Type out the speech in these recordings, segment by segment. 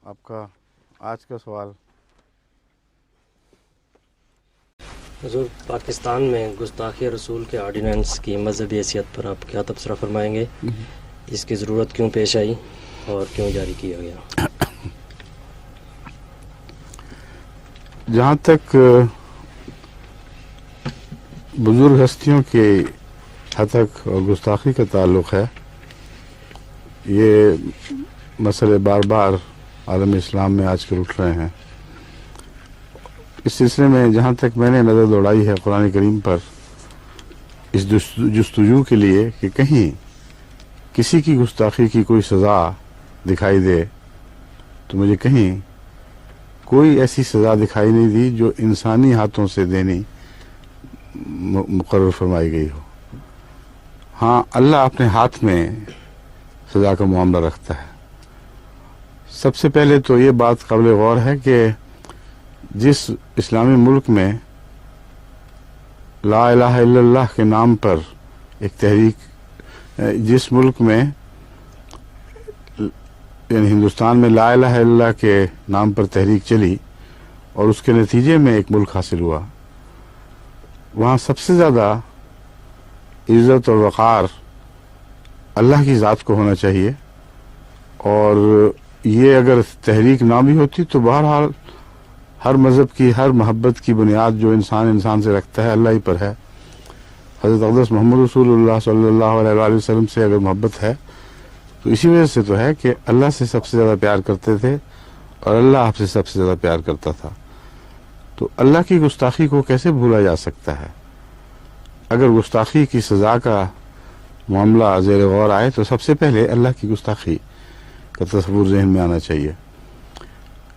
آپ کا آج کا سوال۔ حضور، پاکستان میں گستاخی رسول کے آرڈیننس کی مذہبی حیثیت پر آپ کیا تبصرہ فرمائیں گے؟ اس کی ضرورت کیوں پیش آئی اور کیوں جاری کیا گیا؟ جہاں تک بزرگ ہستیوں کے ہتک اور گستاخی کا تعلق ہے، یہ مسئلے بار بار عالم اسلام میں آج کل اٹھ رہے ہیں۔ اس سلسلے میں جہاں تک میں نے نظر دوڑائی ہے قرآن کریم پر، اس جستجو کے لیے کہ کہیں کسی کی گستاخی کی کوئی سزا دکھائی دے، تو مجھے کہیں کوئی ایسی سزا دکھائی نہیں دی جو انسانی ہاتھوں سے دینی مقرر فرمائی گئی ہو۔ ہاں، اللہ اپنے ہاتھ میں سزا کا معاملہ رکھتا ہے۔ سب سے پہلے تو یہ بات قابل غور ہے کہ جس اسلامی ملک میں لا الہ الا اللہ کے نام پر ایک تحریک، جس ملک میں یعنی ہندوستان میں لا الہ الا اللہ کے نام پر تحریک چلی اور اس کے نتیجے میں ایک ملک حاصل ہوا، وہاں سب سے زیادہ عزت اور وقار اللہ کی ذات کو ہونا چاہیے، اور یہ اگر تحریک نہ بھی ہوتی تو بہرحال ہر مذہب کی، ہر محبت کی بنیاد جو انسان سے رکھتا ہے اللہ ہی پر ہے۔ حضرت اقدس محمد رسول اللہ صلی اللہ علیہ وآلہ وسلم سے اگر محبت ہے تو اسی وجہ سے تو ہے کہ اللہ سے سب سے زیادہ پیار کرتے تھے اور اللہ آپ سے سب سے زیادہ پیار کرتا تھا۔ تو اللہ کی گستاخی کو کیسے بھولا جا سکتا ہے؟ اگر گستاخی کی سزا کا معاملہ زیر غور آئے تو سب سے پہلے اللہ کی گستاخی کا تصور ذہن میں آنا چاہیے۔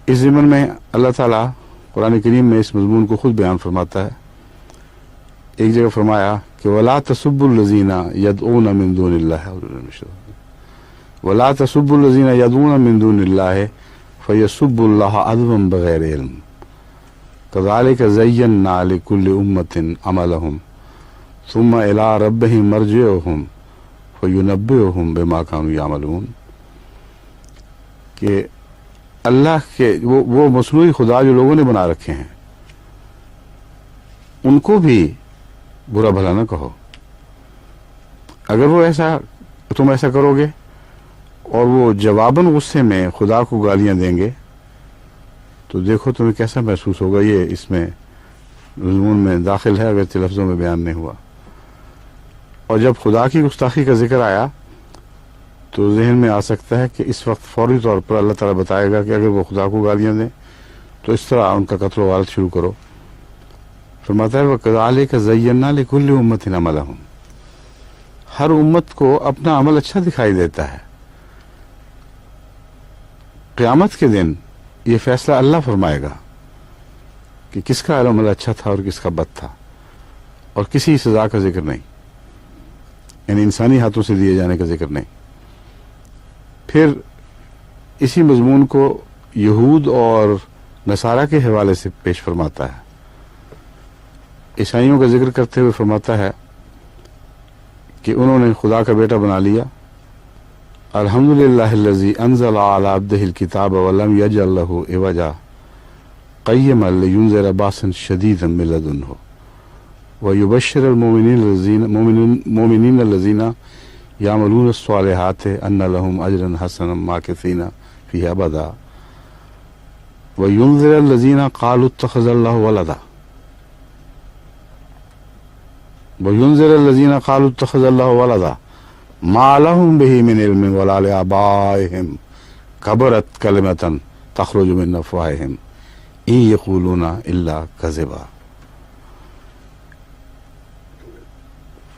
اس ضمن میں اللہ تعالیٰ قرآن کریم میں اس مضمون کو خود بیان فرماتا ہے۔ ایک جگہ فرمایا کہ وَلَا تَسُبُّوا الَّذِينَ يَدْعُونَ مِن دُونِ اللَّهِ وَلَا تَسُبُّوا الَّذِينَ يَدْعُونَ مِن دُونِ اللَّهِ فَيَسُبُّوا اللَّهَ عَدْوًا بِغَيْرِ عِلْمٍ كَذَلِكَ زَيَّنَّا لِكُلِّ أُمَّةٍ عَمَلَهُمْ ثُمَّ إِلَىٰ رَبِّهِمْ مَرْجِعُهُمْ فَيُنَبِّئُهُم بِمَا كَانُوا يَعْمَلُونَ، کہ اللہ کے وہ مصنوعی خدا جو لوگوں نے بنا رکھے ہیں ان کو بھی برا بھلا نہ کہو۔ اگر وہ تم ایسا کرو گے اور وہ جواباً غصے میں خدا کو گالیاں دیں گے تو دیکھو تمہیں کیسا محسوس ہوگا۔ یہ اس میں مضمون میں داخل ہے اگرچہ لفظوں میں بیان نہیں ہوا۔ اور جب خدا کی گستاخی کا ذکر آیا تو ذہن میں آ سکتا ہے کہ اس وقت فوری طور پر اللہ تعالیٰ بتائے گا کہ اگر وہ خدا کو گالیاں دیں تو اس طرح ان کا قتل و غارت شروع کرو۔ فرماتا ہے وَكَذَلِكَ زَيَّنَّا لِكُلِّ أُمَّةٍ عَمَلَهُمْ، ہر امت کو اپنا عمل اچھا دکھائی دیتا ہے۔ قیامت کے دن یہ فیصلہ اللہ فرمائے گا کہ کس کا عمل اچھا تھا اور کس کا بد تھا، اور کسی سزا کا ذکر نہیں، یعنی انسانی ہاتھوں سے دیے جانے کا ذکر نہیں۔ پھر اسی مضمون کو یہود اور نصارہ کے حوالے سے پیش فرماتا ہے۔ عیسائیوں کا ذکر کرتے ہوئے فرماتا ہے کہ انہوں نے خدا کا بیٹا بنا لیا۔ الحمدللہ الذی انزل علی عبدہ الکتاب ولم یجعل لہ عوجا قیما لینذر باسا شدیدا من لدنہ ویبشر المؤمنین الذین یعملون الصالحات ان لهم اجرا حسنا ماکثین فیہ ابدا وینذر الذین قالوا اتخذ اللہ ولدا وینذر الذین قالوا اتخذ اللہ ولدا ما لهم به من علم ولا لآبائهم کبرت کلمۃ تخرج من افواہہم ان یقولون الا کذبا۔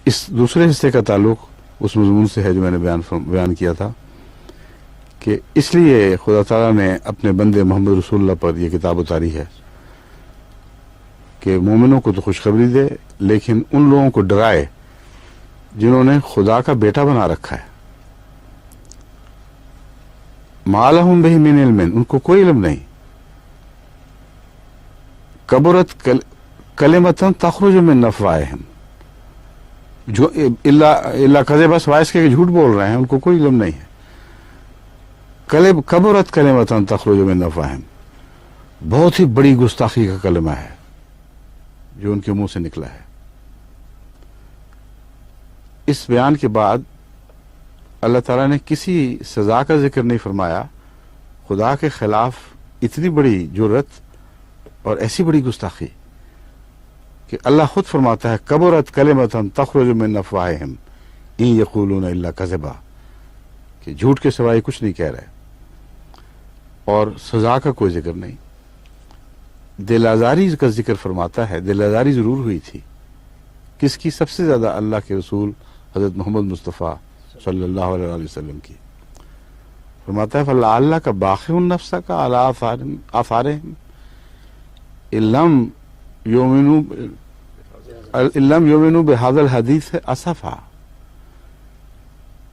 اس دوسرے حصے کا تعلق اس مضمون سے ہے جو میں نے بیان کیا تھا کہ اس لیے خدا تعالیٰ نے اپنے بندے محمد رسول اللہ پر یہ کتاب اتاری ہے کہ مومنوں کو تو خوشخبری دے لیکن ان لوگوں کو ڈرائے جنہوں نے خدا کا بیٹا بنا رکھا ہے۔ ما لہم بہ من علم، ان کو کوئی علم نہیں۔ کبرت کلمۃ تخرج من افواہہم، جو اللہ کذب، سوائے اس کے جھوٹ بول رہے ہیں، ان کو کوئی علم نہیں ہے۔ کبرت کلمۃ تخرج من افواہہم، بہت ہی بڑی گستاخی کا کلمہ ہے جو ان کے منہ سے نکلا ہے۔ اس بیان کے بعد اللہ تعالیٰ نے کسی سزا کا ذکر نہیں فرمایا، خدا کے خلاف اتنی بڑی جرت اور ایسی بڑی گستاخی کہ اللہ خود فرماتا ہے کبرت کلمۃ تخرج من افواہہم ان یقولون الا کذبا، کہ جھوٹ کے سوائے کچھ نہیں کہہ رہے، اور سزا کا کوئی ذکر نہیں۔ دل آزاری کا ذکر فرماتا ہے، دل آزاری ضرور ہوئی تھی، کس کی؟ سب سے زیادہ اللہ کے رسول حضرت محمد مصطفیٰ صلی اللہ علیہ وسلم کی۔ فرماتا ہے فَلَعَلَّكَ بَاخِعٌ نَفْسَكَ عَلَىٰ آثَارِهِمْ إِن لَّمْ يُؤْمِنُوا بِهَٰذَا الْحَدِيثِ أَسَفًا،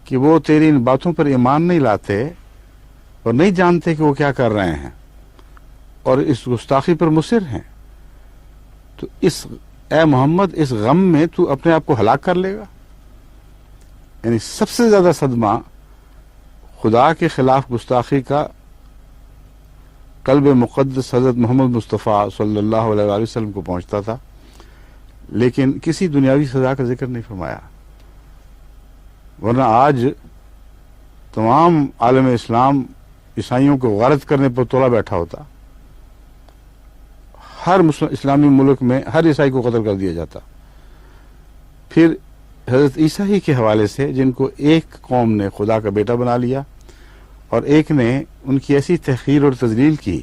کہ وہ تیری ان باتوں پر ایمان نہیں لاتے اور نہیں جانتے کہ وہ کیا کر رہے ہیں اور اس گستاخی پر مصر ہیں، تو اے محمد اس غم میں تو اپنے آپ کو ہلاک کر لے گا۔ یعنی سب سے زیادہ صدمہ خدا کے خلاف گستاخی کا قلب مقدس حضرت محمد مصطفیٰ صلی اللہ علیہ وسلم کو پہنچتا تھا، لیکن کسی دنیاوی سزا کا ذکر نہیں فرمایا، ورنہ آج تمام عالم اسلام عیسائیوں کو غارت کرنے پر تولا بیٹھا ہوتا، ہر اسلامی ملک میں ہر عیسائی کو قتل کر دیا جاتا۔ پھر حضرت عیسیٰ ہی کے حوالے سے، جن کو ایک قوم نے خدا کا بیٹا بنا لیا اور ایک نے ان کی ایسی تحقیر اور تذلیل کی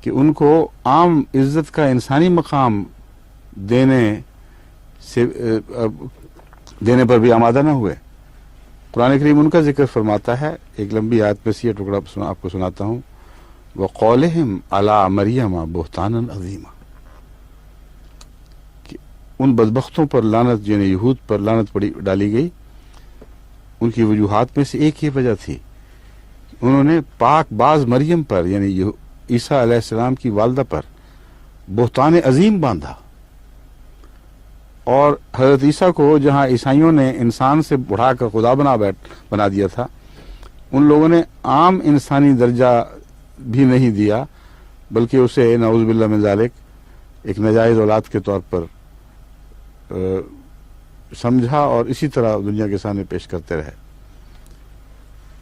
کہ ان کو عام عزت کا انسانی مقام دینے پر بھی آمادہ نہ ہوئے۔ قرآن کریم ان کا ذکر فرماتا ہے، ایک لمبی آیت میں سے یہ ٹکڑا آپ کو سناتا ہوں، وَقَوْلِهِمْ عَلَىٰ مَرْيَمَ بُهْتَانًا عَظِيمًا، کہ ان بدبختوں پر لعنت، یعنی یہود پر لعنت ڈالی گئی۔ ان کی وجوہات میں سے ایک یہ وجہ تھی، انہوں نے پاک باز مریم پر، یعنی عیسیٰ علیہ السلام کی والدہ پر بہتان عظیم باندھا، اور حضرت عیسیٰ کو جہاں عیسائیوں نے انسان سے بڑھا کر خدا بنا دیا تھا، ان لوگوں نے عام انسانی درجہ بھی نہیں دیا، بلکہ اسے نعوذ باللہ من ذالک ایک ناجائز اولاد کے طور پر سمجھا اور اسی طرح دنیا کے سامنے پیش کرتے رہے۔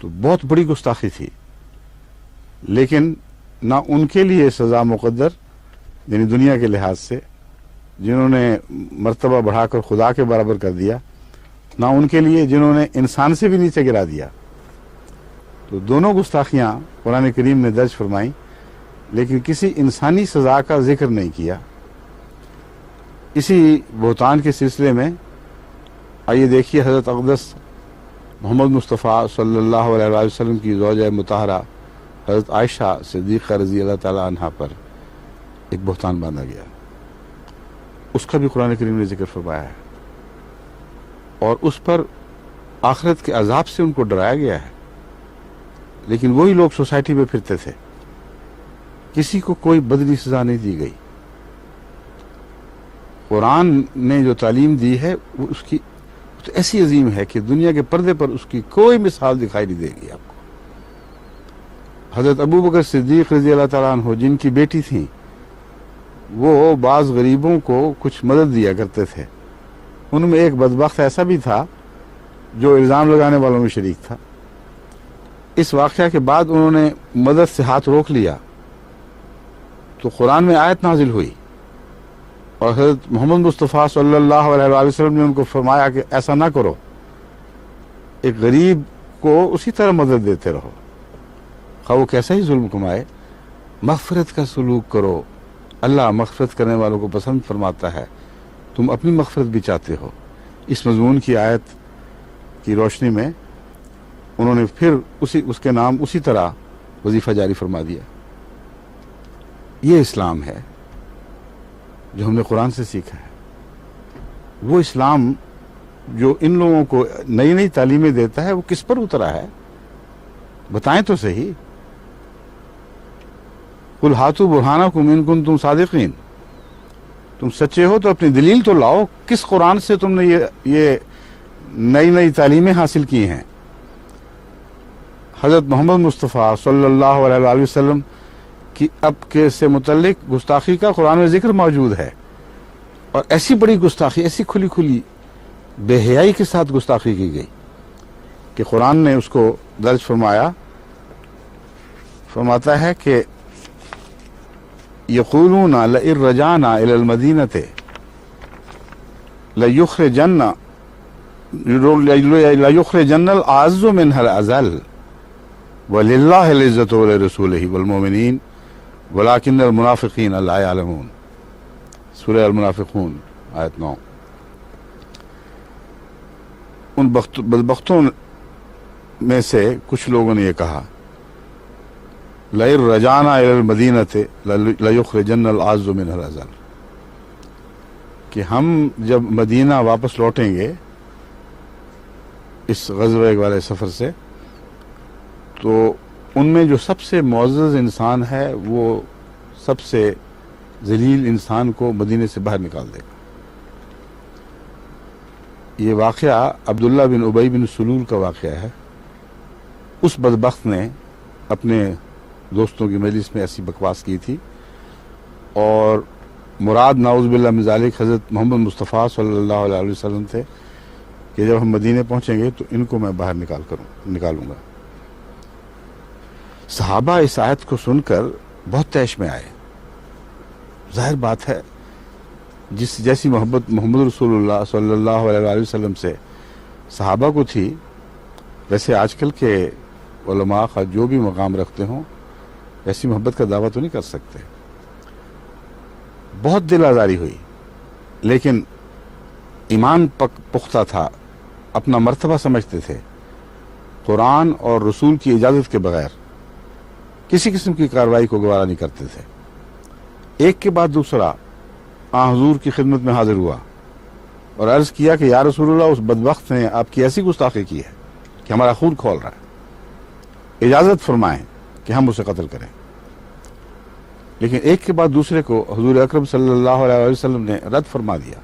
تو بہت بڑی گستاخی تھی، لیکن نہ ان کے لیے سزا مقدر، یعنی دنیا کے لحاظ سے جنہوں نے مرتبہ بڑھا کر خدا کے برابر کر دیا، نہ ان کے لیے جنہوں نے انسان سے بھی نیچے گرا دیا۔ تو دونوں گستاخیاں قرآن کریم نے درج فرمائیں، لیکن کسی انسانی سزا کا ذکر نہیں کیا۔ اسی بہتان کے سلسلے میں آئیے دیکھیے حضرت اقدس محمد مصطفیٰ صلی اللہ علیہ وسلم کی زوجہ مطہرہ حضرت عائشہ صدیقہ رضی اللہ تعالی عنہا پر ایک بہتان باندھا گیا، اس کا بھی قرآن کریم نے ذکر فرمایا ہے، اور اس پر آخرت کے عذاب سے ان کو ڈرایا گیا ہے، لیکن وہی لوگ سوسائٹی میں پھرتے تھے، کسی کو کوئی بدلی سزا نہیں دی گئی۔ قرآن نے جو تعلیم دی ہے وہ اس کی تو ایسی عظیم ہے کہ دنیا کے پردے پر اس کی کوئی مثال دکھائی نہیں دے گی آپ کو۔ حضرت ابو بکر صدیق رضی اللہ تعالیٰ عنہ، جن کی بیٹی تھیں، وہ بعض غریبوں کو کچھ مدد دیا کرتے تھے، ان میں ایک بدبخت ایسا بھی تھا جو الزام لگانے والوں میں شریک تھا۔ اس واقعہ کے بعد انہوں نے مدد سے ہاتھ روک لیا تو قرآن میں آیت نازل ہوئی، اور حضرت محمد مصطفیٰ صلی اللہ علیہ وسلم نے ان کو فرمایا کہ ایسا نہ کرو، ایک غریب کو اسی طرح مدد دیتے رہو، خواہ وہ کیسا ہی ظلم کمائے، مغفرت کا سلوک کرو، اللہ مغفرت کرنے والوں کو پسند فرماتا ہے، تم اپنی مغفرت بھی چاہتے ہو۔ اس مضمون کی آیت کی روشنی میں انہوں نے پھر اس کے نام اسی طرح وظیفہ جاری فرما دیا۔ یہ اسلام ہے جو ہم نے قرآن سے سیکھا ہے، وہ اسلام جو ان لوگوں کو نئی نئی تعلیمیں دیتا ہے، وہ کس پر اترا ہے؟ بتائیں تو صحیح۔ قل ہاتوا برہانکم ان کنتم صادقین، تم سچے ہو تو اپنی دلیل تو لاؤ، کس قرآن سے تم نے یہ نئی نئی تعلیمیں حاصل کی ہیں؟ حضرت محمد مصطفیٰ صلی اللہ علیہ وآلہ وسلم کی اب کے سے متعلق گستاخی کا قرآن میں ذکر موجود ہے، اور ایسی بڑی گستاخی، ایسی کھلی کھلی بے حیائی کے ساتھ گستاخی کی گئی کہ قرآن نے اس کو درج فرماتا ہے کہ یقولون لئن رجعنا الی المدینۃ لیخرجن الاعز منها الاذل وللہ العزۃ ولرسولہ والمؤمنین ولکن المنافقین لا یعلمون، سورہ المنافقون آیت 9۔ ان بدبختوں میں سے کچھ لوگوں نے یہ کہا لئن رجعنا الی المدینۃ لیخرجن الاعز منها الاذل، کہ ہم جب مدینہ واپس لوٹیں گے اس غزوہ والے سفر سے، تو ان میں جو سب سے معزز انسان ہے وہ سب سے ذلیل انسان کو مدینے سے باہر نکال دے گا۔ یہ واقعہ عبداللہ بن ابی بن سلول کا واقعہ ہے۔ اس بدبخت نے اپنے دوستوں کی مجلس میں ایسی بکواس کی تھی، اور مراد نعوذ باللہ من ذالک حضرت محمد مصطفیٰ صلی اللہ علیہ وسلم تھے کہ جب ہم مدینے پہنچیں گے تو ان کو میں باہر نکالوں گا۔ صحابہ اس آیت کو سن کر بہت طیش میں آئے۔ ظاہر بات ہے جیسی محبت محمد رسول اللہ صلی اللہ علیہ وسلم سے صحابہ کو تھی، ویسے آج کل کے علماء جو بھی مقام رکھتے ہوں ایسی محبت کا دعویٰ تو نہیں کر سکتے۔ بہت دل آزاری ہوئی، لیکن ایمان پختہ تھا، اپنا مرتبہ سمجھتے تھے، قرآن اور رسول کی اجازت کے بغیر کسی قسم کی کارروائی کو گوارا نہیں کرتے تھے۔ ایک کے بعد دوسرا حضور کی خدمت میں حاضر ہوا اور عرض کیا کہ یا رسول اللہ، اس بدبخت نے آپ کی ایسی گستاخی کی ہے کہ ہمارا خون کھول رہا ہے، اجازت فرمائیں کہ ہم اسے قتل کریں۔ لیکن ایک کے بعد دوسرے کو حضور اکرم صلی اللہ علیہ وسلم نے رد فرما دیا،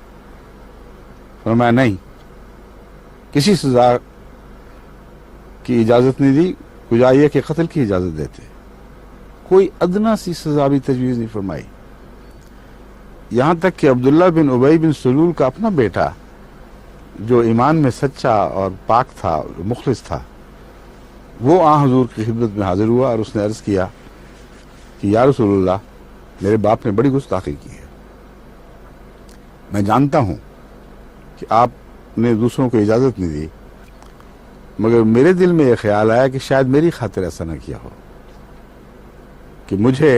فرمایا نہیں، کسی سزا کی اجازت نہیں دی، کجا یہ کہ قتل کی اجازت دیتے، کوئی ادنا سی سزا بھی تجویز نہیں فرمائی۔ یہاں تک کہ عبداللہ بن ابی بن سلول کا اپنا بیٹا جو ایمان میں سچا اور پاک تھا، مخلص تھا، وہ حضور کی خدمت میں حاضر ہوا اور اس نے عرض کیا کہ یا رسول اللہ، میرے باپ نے بڑی گستاخی کی ہے، میں جانتا ہوں کہ آپ نے دوسروں کو اجازت نہیں دی، مگر میرے دل میں یہ خیال آیا کہ شاید میری خاطر ایسا نہ کیا ہو کہ مجھے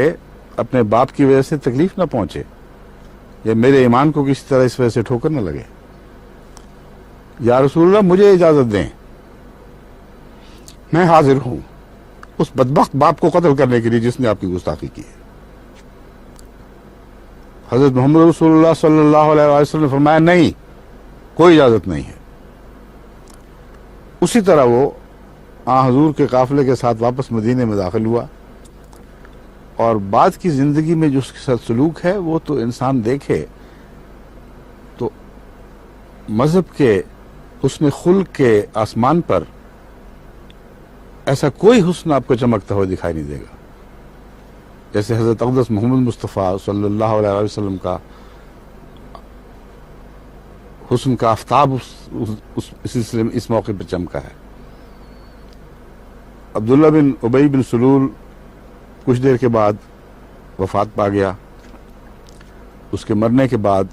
اپنے باپ کی وجہ سے تکلیف نہ پہنچے، یا میرے ایمان کو کسی طرح اس وجہ سے ٹھوکر نہ لگے۔ یا رسول اللہ، مجھے اجازت دیں، میں حاضر ہوں اس بدبخت باپ کو قتل کرنے کے لیے جس نے آپ کی گستاخی کی ہے۔ حضرت محمد رسول اللہ صلی اللہ علیہ وسلم نے فرمایا نہیں، کوئی اجازت نہیں ہے۔ اسی طرح وہ حضور کے قافلے کے ساتھ واپس مدینے میں داخل ہوا، اور بعد کی زندگی میں جو اس کے ساتھ سلوک ہے وہ تو انسان دیکھے تو مذہب کے حسن خلق کے آسمان پر ایسا کوئی حسن آپ کو چمکتا ہوا دکھائی نہیں دے گا جیسے حضرت اقدس محمد مصطفیٰ صلی اللہ علیہ وسلم کا حسن کا آفتاب اس سلسلے میں اس موقع پر چمکا ہے۔ عبداللہ بن ابی بن سلول کچھ دیر کے بعد وفات پا گیا۔ اس کے مرنے کے بعد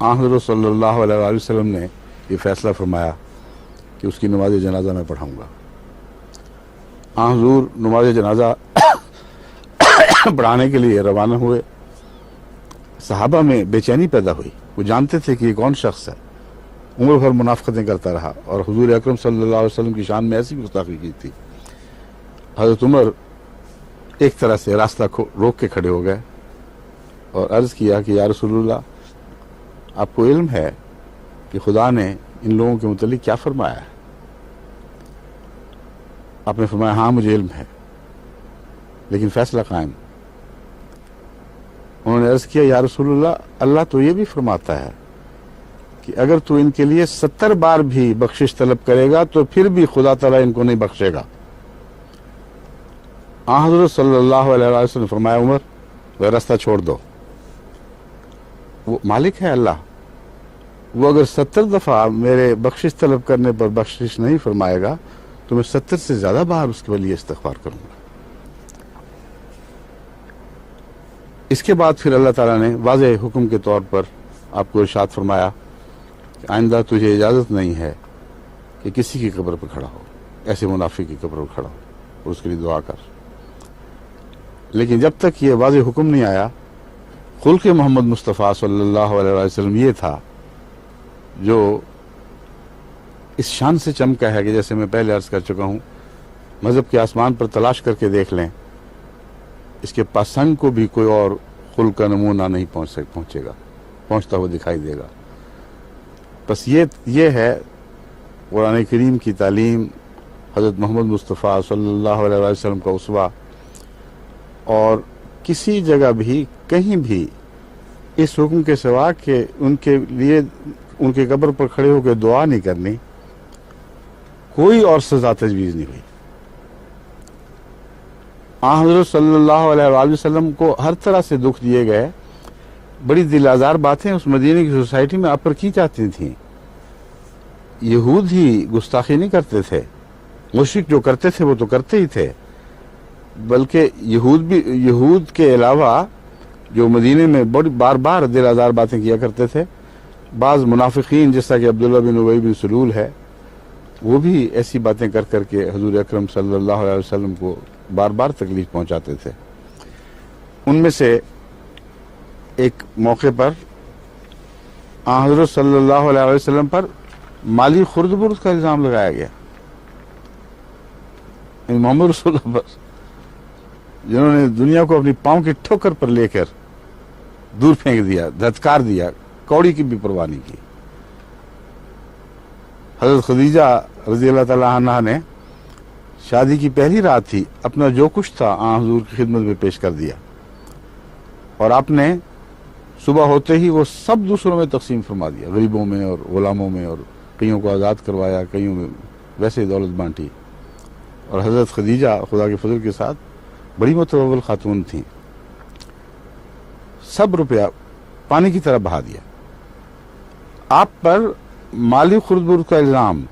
حضرت صلی اللہ علیہ وسلم نے یہ فیصلہ فرمایا کہ اس کی نماز جنازہ میں پڑھاؤں گا۔ حضور نماز جنازہ پڑھانے کے لیے روانہ ہوئے۔ صحابہ میں بے چینی پیدا ہوئی، وہ جانتے تھے کہ یہ کون شخص ہے، عمر بھر منافقتیں کرتا رہا اور حضور اکرم صلی اللہ علیہ وسلم کی شان میں ایسی گستاخی کی تھی۔ حضرت عمر ایک طرح سے راستہ روک کے کھڑے ہو گئے اور عرض کیا کہ یا رسول اللہ، آپ کو علم ہے کہ خدا نے ان لوگوں کے متعلق کیا فرمایا ہے؟ آپ نے فرمایا ہاں مجھے علم ہے، لیکن فیصلہ قائم۔ انہوں نے عرض کیا یا رسول اللہ، اللہ تو یہ بھی فرماتا ہے کہ اگر تو ان کے لیے 70 بار بھی بخشش طلب کرے گا تو پھر بھی خدا تعالیٰ ان کو نہیں بخشے گا، हज़रत सल्लल्लाहु अलैहि वसल्लम ने फरमाया, उमर वह रास्ता छोड़ दो, वो मालिक है अल्लाह, वो अगर 70 दफ़ा मेरे बख्शिश तलब करने पर बख्शिश नहीं फरमाएगा तो मैं 70 से ज़्यादा बार उसके लिए इस्तिग़फ़ार करूँगा। इसके बाद फिर अल्लाह ताला ने वाज़े हुक्म के तौर पर आपको इरशाद फरमाया कि आइंदा तुझे इजाज़त नहीं है कि किसी की कब्र पर खड़ा हो, ऐसे मुनाफिक की कब्र पर खड़ा हो और उसके लिए दुआ कर। लेकिन जब तक ये वाज़े हुक्म नहीं आया, खुल्क़ मोहम्मद मुस्तफ़ा सल्लल्लाहु अलैहि वसल्लम ये था जो इस शान से चमका है कि जैसे मैं पहले अर्ज़ कर चुका हूँ, मज़हब के आसमान पर तलाश करके देख लें, इसके पासंग को भी कोई और खुल्क़ का नमूना नहीं पहुँचेगा, पहुँचता हुआ दिखाई देगा। बस ये है कुरान करीम की तालीम, हज़रत मोहम्मद मुस्तफ़ा सल्लल्लाहु अलैहि वसल्लम का उसवा, और किसी जगह भी कहीं भी इस हुक्म के सिवा कि उनके लिए उनके कब्र पर खड़े होकर दुआ नहीं करनी, कोई और सज़ा तजवीज़ नहीं हुई। हज़रत सल्लल्लाहु अलैहि वसल्लम को हर तरह से दुख दिए गए, बड़ी दिल आज़ार बातें उस मदीने की सोसाइटी में आप पर की जाती थीं। यहूद ही गुस्ताखी नहीं करते थे, मुशरिक जो करते थे वो तो करते ही थे, बल्कि यहूद के अलावा जो मदीने में बड़ी बार बार दिल आज़ार बातें किया करते थे, बाज़ मुनाफिकीन जैसा कि अब्दुल्ला बिन उबई बिन सलूल है, वो भी ऐसी बातें कर करके हजूर अकरम सल्लल्लाहु अलैहि वसल्लम को बार बार तकलीफ पहुंचाते थे। उनमें से एक मौके पर हज़रत सल्लल्लाहु अलैहि वसल्लम पर माली खुर्द-बुर्द का इल्ज़ाम लगाया गया। मोहम्मद रसूलुल्लाह पर, जिन्होंने दुनिया को अपनी पाँव की ठोकर पर लेकर दूर फेंक दिया, धत्कार दिया, कौड़ी की भी परवाह नहीं की। हज़रत खदीजा रज़ी अल्लाह ताला अन्हा ने शादी की पहली रात थी, अपना जो कुछ था हुज़ूर की खिदमत में पेश कर दिया, और आपने सुबह होते ही वो सब दूसरों में तकसीम फरमा दिया, गरीबों में और गुलामों में, और कईयों को आज़ाद करवाया, कईयों में वैसे ही दौलत बांटी। और हज़रत खदीजा खुदा के फजल के साथ बड़ी मुतवव्वल खातून थी, सब रुपया पानी की तरह बहा दिया। आप पर माली खुर्द-बुर्द का इल्ज़ाम,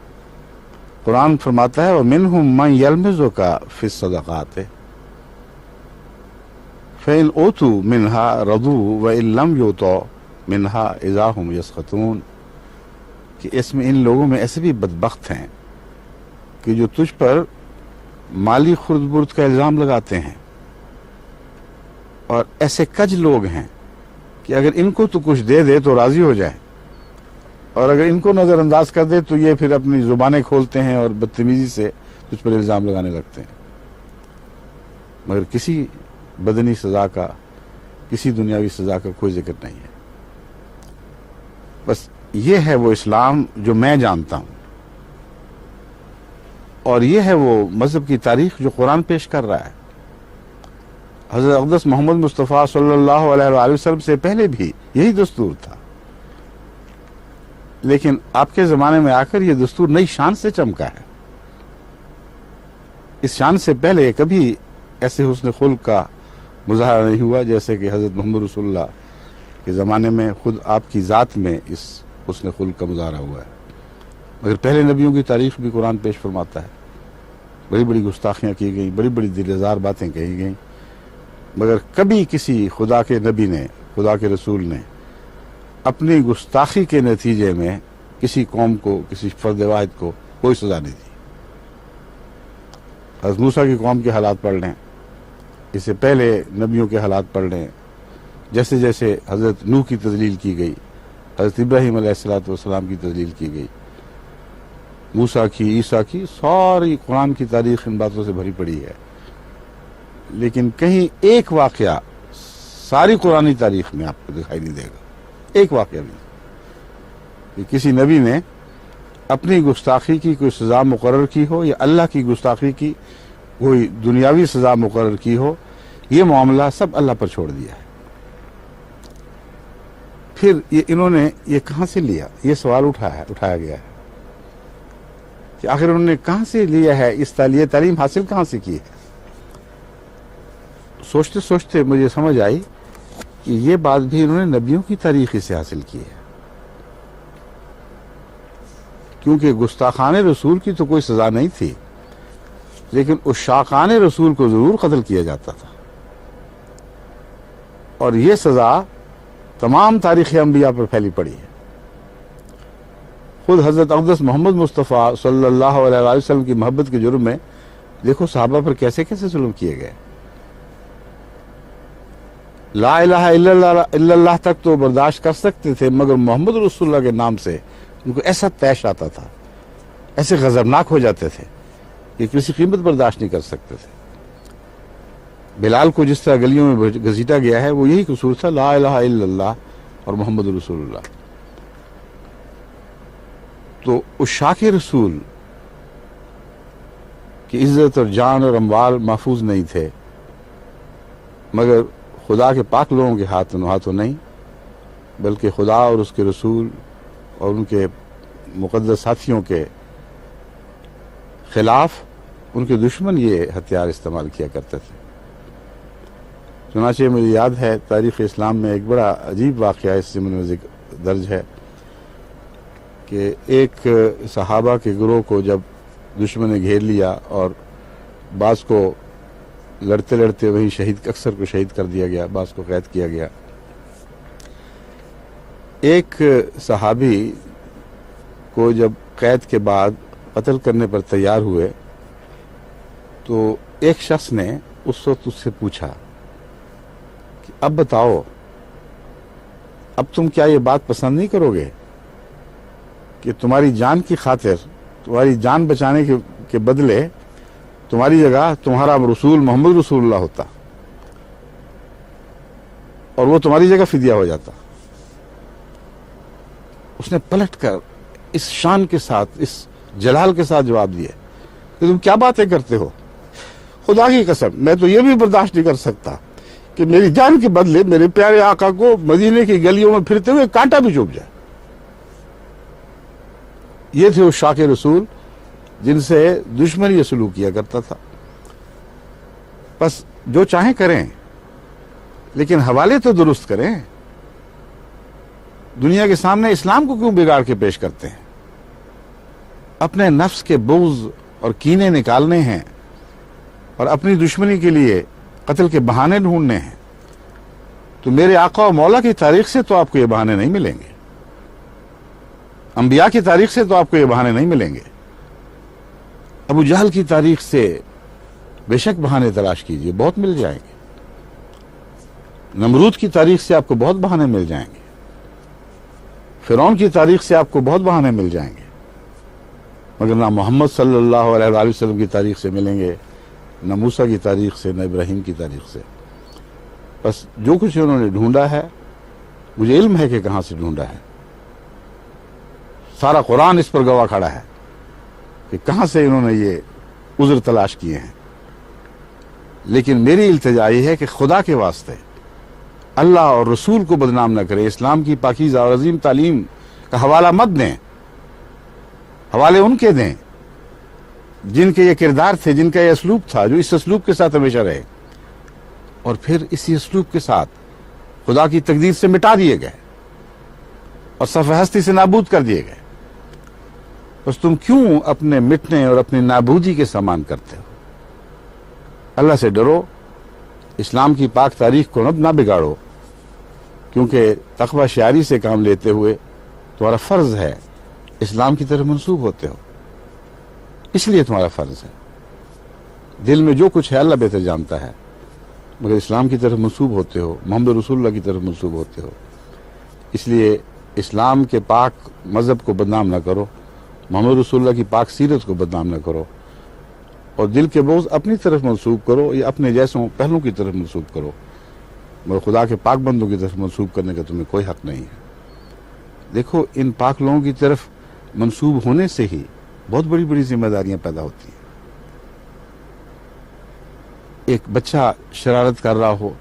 कुरान फरमाता है, और मिनहुम मन यल्मिज़ुका फ़ी सदक़ात फ़इन ओतू मिनहा रदू व इन लम युतौ मिनहा इज़ा हुम यसख़तून, कि इसमें इन लोगों में ऐसे भी बदबख्त हैं कि जो तुझ पर माली खुर्द-बुर्द का इल्ज़ाम लगाते हैं, और ऐसे कज लोग हैं कि अगर इनको तो कुछ दे दे तो राज़ी हो जाए, और अगर इनको नज़रअंदाज कर दे तो ये फिर अपनी ज़ुबानें खोलते हैं और बदतमीज़ी से तुझ पर इल्ज़ाम लगाने लगते हैं। मगर किसी बदनी सज़ा का, किसी दुनियावी सज़ा का कोई जिक्र नहीं है। बस ये है वो इस्लाम जो मैं जानता हूँ, और ये है वो मज़हब की तारीख़ जो कुरान पेश कर रहा है। हज़रत अक़दस मोहम्मद मुस्तफ़ा सल्लल्लाहु अलैहि वसल्लम से पहले भी यही दस्तूर था, लेकिन आपके ज़माने में आकर ये दस्तूर नई शान से चमका है। इस शान से पहले कभी ऐसे हुस्न खुल्क का मुज़ाहरा नहीं हुआ जैसे कि हज़रत मोहम्मद रसूलुल्लाह के ज़माने में खुद आपकी ज़ात में इस हुस्न खुल्क का मुज़ाहरा हुआ है। मगर पहले नबियों की तारीख़ भी कुरान पेश फरमाता है, बड़ी बड़ी गुस्ताखियाँ की गई, बड़ी बड़ी दिलज़ार बातें कही गई, मगर कभी किसी खुदा के नबी ने, खुदा के रसूल ने अपनी गुस्ताखी के नतीजे में किसी कौम को, किसी फर्द वाहिद को कोई सज़ा नहीं दी। हज़रत मूसा की कौम के हालात पढ़ लें, इससे पहले नबियों के हालात पढ़ लें, जैसे जैसे हज़रत नूह की तज़लील की गई, हज़रत इब्राहीम अलैहिस्सलाम की तज़लील की गई, मूसा की, ईसा की, सारी कुरान की तारीख़ इन बातों से भरी पड़ी है। लेकिन कहीं एक वाक़या सारी कुरानी तारीख़ में आपको दिखाई नहीं देगा, एक वाक़या नहीं कि किसी नबी ने अपनी गुस्ताखी की कोई सज़ा मुकर्रर की हो, या अल्लाह की गुस्ताखी की कोई दुनियावी सज़ा मुकर्रर की हो। ये मामला सब अल्लाह पर छोड़ दिया है। फिर ये इन्होंने ये कहाँ से लिया, ये सवाल उठाया गया है कि आखिर उन्होंने कहाँ से लिया है, इस तालीम हासिल कहाँ से की है। सोचते सोचते मुझे समझ आई कि ये बात भी इन्होंने नबियों की तारीख से हासिल की है, क्योंकि गुस्ताखान रसूल की तो कोई सज़ा नहीं थी, लेकिन उस शाकान रसूल को ज़रूर कत्ल किया जाता था। और ये सज़ा तमाम तारीख़ अंबिया पर फैली पड़ी है। खुद हज़रत अक़दस मोहम्मद मुस्तफ़ा सल्लल्लाहु अलैहि वसल्लम की मोहब्बत के जुर्म में देखो सहाबा पर कैसे कैसे जुल्म किए गए। ला इलाहा इल्लल्लाह तक तो बर्दाश्त कर सकते थे, मगर मोहम्मद रसूलुल्लाह के नाम से उनको ऐसा तैश आता था, ऐसे गज़बनाक हो जाते थे कि किसी कीमत बर्दाश्त नहीं कर सकते थे। बिलाल को जिस तरह गलियों में घसीटा गया है, वो यही कसूर था, ला इलाहा इल्लल्लाह और मोहम्मद रसूलुल्लाह। तो उस शाके रसूल की इज्जत और जान और अम्वाल महफूज नहीं थे, मगर खुदा के पाक लोगों के हाथों नहीं, बल्कि खुदा और उसके रसूल और उनके मुक़द्दस साथियों के खिलाफ उनके दुश्मन ये हथियार इस्तेमाल किया करते थे। चुनांचे मुझे याद है तारीख़ इस्लाम में एक बड़ा अजीब वाक़या इस ज़िम्न में दर्ज है कि एक सहाबा के गिरोह को जब दुश्मन ने घेर लिया और बाज़ को लड़ते लड़ते वहीं अक्सर को शहीद कर दिया गया, बाज़ को कैद किया गया। एक सहाबी को जब कैद के बाद कत्ल करने पर तैयार हुए तो एक शख्स ने उस वक्त उससे पूछा कि अब बताओ, अब तुम क्या ये बात पसंद नहीं करोगे कि तुम्हारी जान की खातिर, तुम्हारी जान बचाने के बदले तुम्हारी जगह तुम्हारा रसूल मोहम्मद रसूलुल्लाह होता और वो तुम्हारी जगह फिदिया हो जाता। उसने पलटकर इस शान के साथ, इस जलाल के साथ जवाब दिया कि तुम क्या बातें करते हो, खुदा की कसम मैं तो ये भी बर्दाश्त नहीं कर सकता कि मेरी जान के बदले मेरे प्यारे आका को मदीने की गलियों में फिरते हुए कांटा भी चुभ जाए। ये थे उस शाके रसूल जिनसे दुश्मन ये सलूक किया करता था। बस जो चाहें करें, लेकिन हवाले तो दुरुस्त करें। दुनिया के सामने इस्लाम को क्यों बिगाड़ के पेश करते हैं? अपने नफ्स के बुग़्ज़ और कीने निकालने हैं और अपनी दुश्मनी के लिए कत्ल के बहाने ढूंढने हैं, तो मेरे आका और मौला की तारीख से तो आपको ये बहाने नहीं मिलेंगे, अंबिया की तारीख से तो आपको ये बहाने नहीं मिलेंगे। अबू जहल की तारीख से बेशक बहाने तलाश कीजिए, बहुत मिल जाएंगे। नमरूद की तारीख से आपको बहुत बहाने मिल जाएंगे। फिरौन की तारीख से आपको बहुत बहाने मिल जाएंगे, मगर ना मोहम्मद सल्लल्लाहु अलैहि वसल्लम की तारीख से मिलेंगे, न मूसा की तारीख से, न इब्राहिम की तारीख से। बस जो कुछ उन्होंने ढूंढा है, मुझे इल्म है कि कहां से ढूंढा है। सारा कुरान इस पर गवाह खड़ा है कि कहां से इन्होंने ये उज़्र तलाश किए हैं। लेकिन मेरी इल्तिजा ये है कि खुदा के वास्ते अल्लाह और रसूल को बदनाम न करें, इस्लाम की पाकीज़ा और अजीम तालीम का हवाला मत दें। हवाले उनके दें जिनके ये किरदार थे, जिनका ये असलूब था, जो इस असलूब के साथ हमेशा रहे, और फिर इसी असलूब के साथ खुदा की तकदीर से मिटा दिए गए और सफ़ हस्ती से नाबूद कर दिए गए। बस तुम क्यों अपने मिटने और अपनी नाबूदी के सामान करते हो? अल्लाह से डरो, इस्लाम की पाक तारीख को ना बिगाड़ो, क्योंकि तक़वा शारी से काम लेते हुए तुम्हारा फ़र्ज है इस्लाम की तरफ मंसूब होते हो, इसलिए तुम्हारा फ़र्ज है। दिल में जो कुछ है अल्लाह बेहतर जानता है, मगर इस्लाम की तरफ मंसूब होते हो, मोहम्मद रसूलुल्लाह की तरफ मंसूब होते हो। इसलिए इस्लाम के पाक मज़हब को बदनाम ना करो, मोहम्मद रसूलुल्लाह की पाक सीरत को बदनाम ना करो, और दिल के बोझ अपनी तरफ मंसूब करो या अपने जैसों पहलों की तरफ मंसूब करो, मगर खुदा के पाक बंदों की तरफ मंसूब करने का तुम्हें कोई हक नहीं है। देखो, इन पाक लोगों की तरफ मंसूब होने से ही बहुत बड़ी बड़ी जिम्मेदारियां पैदा होती हैं। एक बच्चा शरारत कर रहा हो,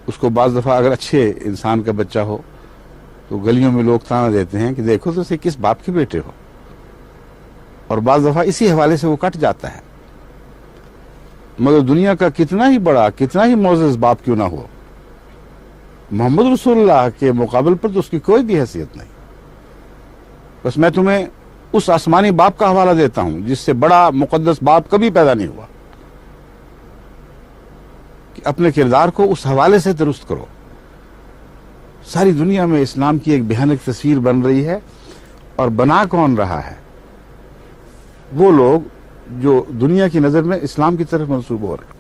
उसको बाज़ दफ़ा अगर अच्छे इंसान का बच्चा हो तो गलियों में लोग ताना देते हैं कि देखो तो किस बाप के बेटे हो, और बाज़ दफ़ा इसी हवाले से वो कट जाता है। मगर दुनिया का कितना ही बड़ा, कितना ही मोअज़्ज़ज़ बाप क्यों ना हो, मोहम्मद रसूलुल्लाह के मुकाबले पर तो उसकी कोई भी हैसियत नहीं। बस मैं तुम्हें उस आसमानी बाप का हवाला देता हूं जिससे बड़ा मुकद्दस बाप कभी पैदा नहीं हुआ, कि अपने किरदार को उस हवाले से दुरुस्त करो। सारी दुनिया में इस्लाम की एक भयानक तस्वीर बन रही है, और बना कौन रहा है? वो लोग जो दुनिया की नजर में इस्लाम की तरफ मंसूब हो रहे।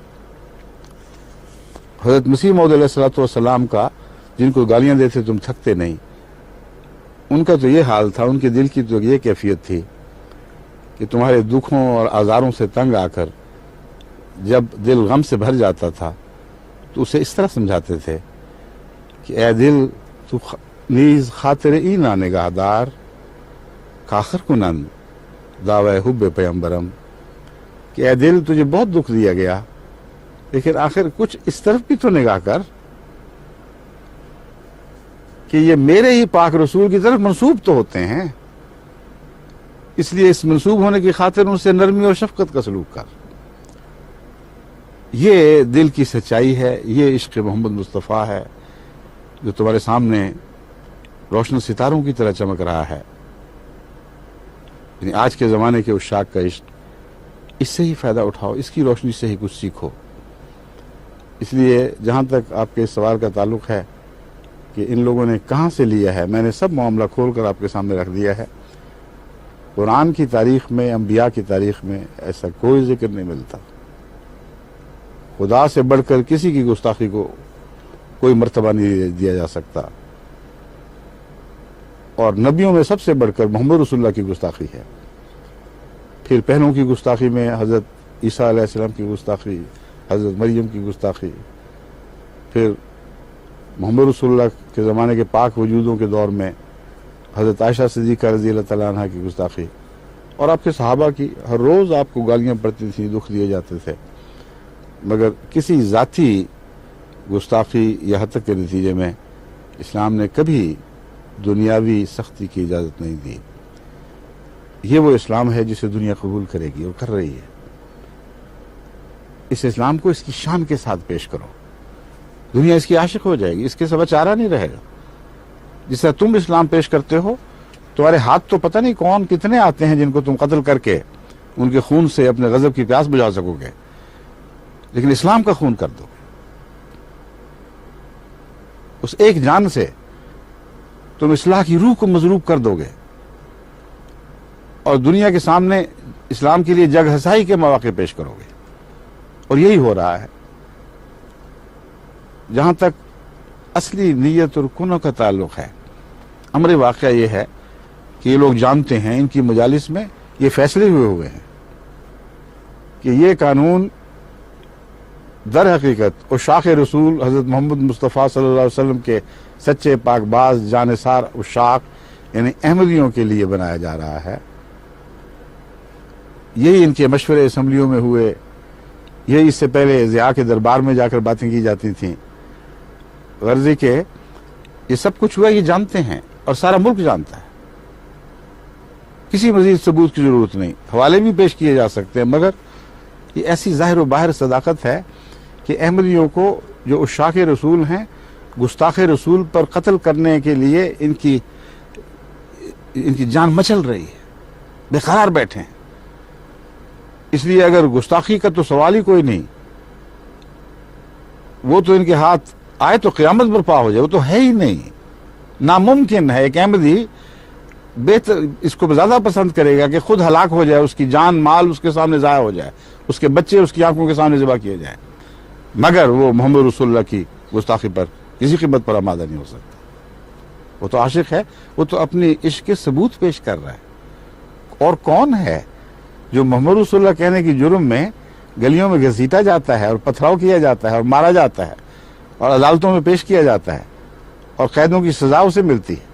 हजरत मसीह मौऊद अलैहिस्सलाम का जिनको गालियां देते तुम थकते नहीं, उनका तो ये हाल था, उनके दिल की तो ये कैफियत थी कि तुम्हारे दुखों और आजारों से तंग आकर जब दिल गम से भर जाता था तो उसे इस तरह समझाते थे कि ए दिल तू नीज खातिर ई ना निगाहदार काखर कुनंद दावे हुब्बे पैगंबरम, कि ए दिल तुझे बहुत दुख दिया गया लेकिन आखिर कुछ इस तरफ भी तो निगाह कर कि ये मेरे ही पाक रसूल की तरफ मंसूब तो होते हैं, इसलिए इस मंसूब होने की खातिर उनसे नरमी और शफकत का सलूक कर। ये दिल की सच्चाई है, ये इश्क मोहम्मद मुस्तफ़ा है जो तुम्हारे सामने रोशन सितारों की तरह चमक रहा है। यानी आज के ज़माने के उशाक का इश्क, इससे ही फ़ायदा उठाओ, इसकी रोशनी से ही कुछ सीखो। इसलिए जहाँ तक आपके इस सवाल का ताल्लुक़ है कि इन लोगों ने कहाँ से लिया है, मैंने सब मामला खोल कर आपके सामने रख दिया है। कुरान की तारीख़ में, अंबिया की तारीख़ में ऐसा कोई जिक्र नहीं मिलता। खुदा से बढ़कर किसी की गुस्ताखी को कोई मर्तबा नहीं दिया जा सकता, और नबियों में सबसे बढ़कर मोहम्मद रसूलुल्लाह की गुस्ताखी है। फिर पहलों की गुस्ताखी में हज़रत ईसा अलैहिस्सलाम की गुस्ताखी, हज़रत मरियम की गुस्ताखी, फिर मोहम्मद रसूलुल्लाह के ज़माने के पाक वजूदों के दौर में हज़रत आयशा सिद्दीक़ा रज़ी अल्लाह तआला अन्हा की गुस्ताखी, और आपके सहाबा की। हर रोज़ आपको गालियाँ पड़ती थी, दुख दिए जाते थे, मगर किसी ज़ाती गुस्ताखी या हतक के नतीजे में इस्लाम ने कभी दुनियावी सख्ती की इजाज़त नहीं दी। ये वो इस्लाम है जिसे दुनिया कबूल करेगी और कर रही है। इस इस्लाम को इसकी शान के साथ पेश करो, दुनिया इसकी आशिक हो जाएगी, इसके सिवा चारा नहीं रहेगा। जिस तरह तुम इस्लाम पेश करते हो, तुम्हारे हाथ तो पता नहीं कौन कितने आते हैं जिनको तुम कत्ल करके उनके खून से अपने गजब की प्यास बुझा सकोगे, लेकिन इस्लाम का खून कर दो। उस एक जान से तुम इस्लाह की रूह को मजरूब कर दोगे और दुनिया के सामने इस्लाम के लिए जग हसाई के मौके पेश करोगे। और यही हो रहा है। जहां तक असली नीयत और कुनों का ताल्लुक है, अमर वाक़या ये है कि ये लोग जानते हैं, इनकी मजालिस में ये फैसले हुए हैं कि ये कानून दर हकीकत उशाक़ रसूल हज़रत मोहम्मद मुस्तफ़ा सल्लल्लाहु अलैहि वसल्लम के सच्चे पाकबाज जानिसार उशाक़ यानी अहमदियों के लिए बनाया जा रहा है। यही इनके मशवरे असम्बलियों में हुए, यही इससे पहले ज़िया के दरबार में जाकर बातें की जाती थीं। गर्जी के ये सब कुछ हुआ, ये जानते हैं और सारा मुल्क जानता है। किसी मजीद सबूत की जरूरत नहीं, हवाले भी पेश किए जा सकते हैं, मगर ये ऐसी ज़ाहिर व बाहिर सदाकत है कि अहमदियों को जो उशाक़ रसूल हैं, गुस्ताख़ रसूल पर कत्ल करने के लिए इनकी जान मचल रही है, बेकरार बैठे हैं। इसलिए अगर गुस्ताखी का तो सवाल ही कोई नहीं, वो तो इनके हाथ आए तो क़यामत बर्पा हो जाए, वो तो है ही नहीं, नामुमकिन है। एक अहमदी बेहतर इसको ज़्यादा पसंद करेगा कि खुद हलाक हो जाए, उसकी जान माल उसके सामने ज़ाया हो जाए, उसके बच्चे उसकी आंखों के सामने ज़िबा किए जाए, मगर वो मोहम्मद रसूलुल्लाह की गुस्ताखी पर किसी कीमत पर आमादा नहीं हो सकता। वो तो आशिक है, वो तो अपनी इश्क के सबूत पेश कर रहा है। और कौन है जो मोहम्मद रसूलुल्लाह कहने की जुर्म में गलियों में घसीटा जाता है और पथराव किया जाता है और मारा जाता है और अदालतों में पेश किया जाता है और कैदों की सजा उसे मिलती है?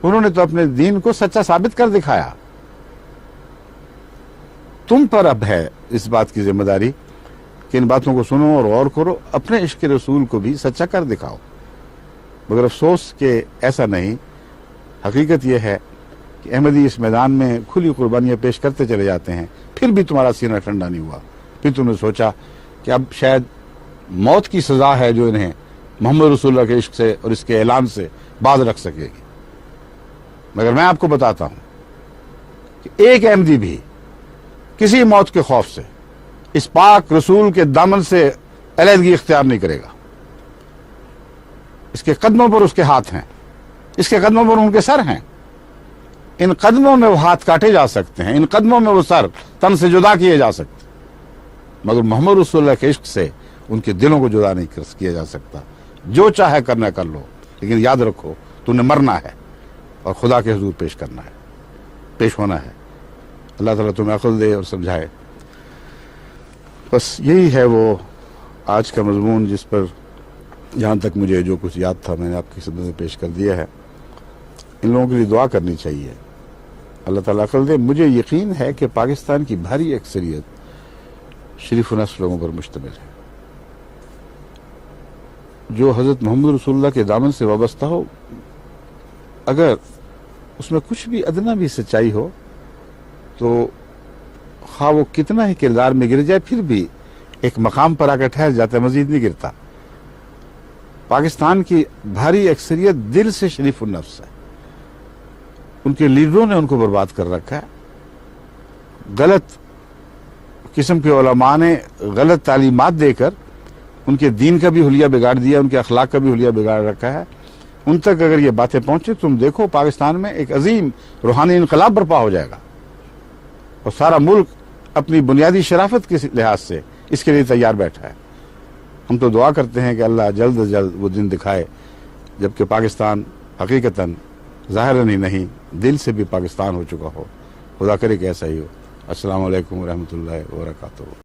उन्होंने तो अपने दीन को सच्चा साबित कर दिखाया। तुम पर अब है इस बात की जिम्मेदारी कि इन बातों को सुनो और गौर करो, अपने इश्क रसूल को भी सच्चा कर दिखाओ। मगर अफसोस कि ऐसा नहीं। हकीकत यह है कि अहमदी इस मैदान में खुली कुर्बानियां पेश करते चले जाते हैं, फिर भी तुम्हारा सीना ठंडा नहीं हुआ। फिर तुमने सोचा कि अब शायद मौत की सज़ा है जो इन्हें मोहम्मद रसूलुल्लाह के इश्क से और इसके ऐलान से बाज रख सकेगी। मगर मैं आपको बताता हूँ कि एक अहमदी भी किसी मौत के खौफ से इस पाक रसूल के दामन से अलहदगी इख्तियार नहीं करेगा। इसके कदमों पर उसके हाथ हैं, इसके कदमों पर उनके सर हैं। इन कदमों में वो हाथ काटे जा सकते हैं, इन कदमों में वो सर तन से जुदा किए जा सकते, मगर मोहम्मद रसूलुल्लाह के इश्क से उनके दिलों को जुदा नहीं किया जा सकता। जो चाहे करना कर लो, लेकिन याद रखो तूने मरना है और खुदा के हुजूर पेश करना है, पेश होना है। अल्लाह ताला तुम्हें अक्ल दे और समझाए। बस यही है वो आज का मजमून, जिस पर जहाँ तक मुझे जो कुछ याद था मैंने आपकी खिदमत में पेश कर दिया है। इन लोगों के लिए दुआ करनी चाहिए, अल्लाह ताला अक्ल दे। मुझे यकीन है कि पाकिस्तान की भारी अक्सरियत शरीफ नस्ल लोगों पर मुश्तमिल है, जो हज़रत मोहम्मद रसूलुल्लाह के दामन से वाबस्ता हो। अगर उसमें कुछ भी अदना भी सच्चाई हो तो खा वो कितना ही किरदार में गिर जाए, फिर भी एक मकाम पर आकर ठहर जाता है, मजीद नहीं गिरता। पाकिस्तान की भारी अक्सरियत दिल से शरीफ नफ्स है। उनके लीडरों ने उनको बर्बाद कर रखा है। गलत किस्म के उलमा ने गलत तालीमात देकर उनके दीन का भी हुलिया बिगाड़ दिया, उनके अखलाक का भी हुलिया बिगाड़ रखा है। उन तक अगर ये बातें पहुंचे, तुम देखो पाकिस्तान में एक अजीम रूहानी इनकलाब बर्पा हो जाएगा और सारा मुल्क अपनी बुनियादी शराफत के लिहाज से इसके लिए तैयार बैठा है। हम तो दुआ करते हैं कि अल्लाह जल्द अज जल्द वो दिन दिखाए जबकि पाकिस्तान हकीकतन ज़ाहिरन ही नहीं दिल से भी पाकिस्तान हो चुका हो। खुदा करे कि ऐसा ही हो। अस्सलामु अलैकुम व रहमतुल्लाहि व बरकातुहू।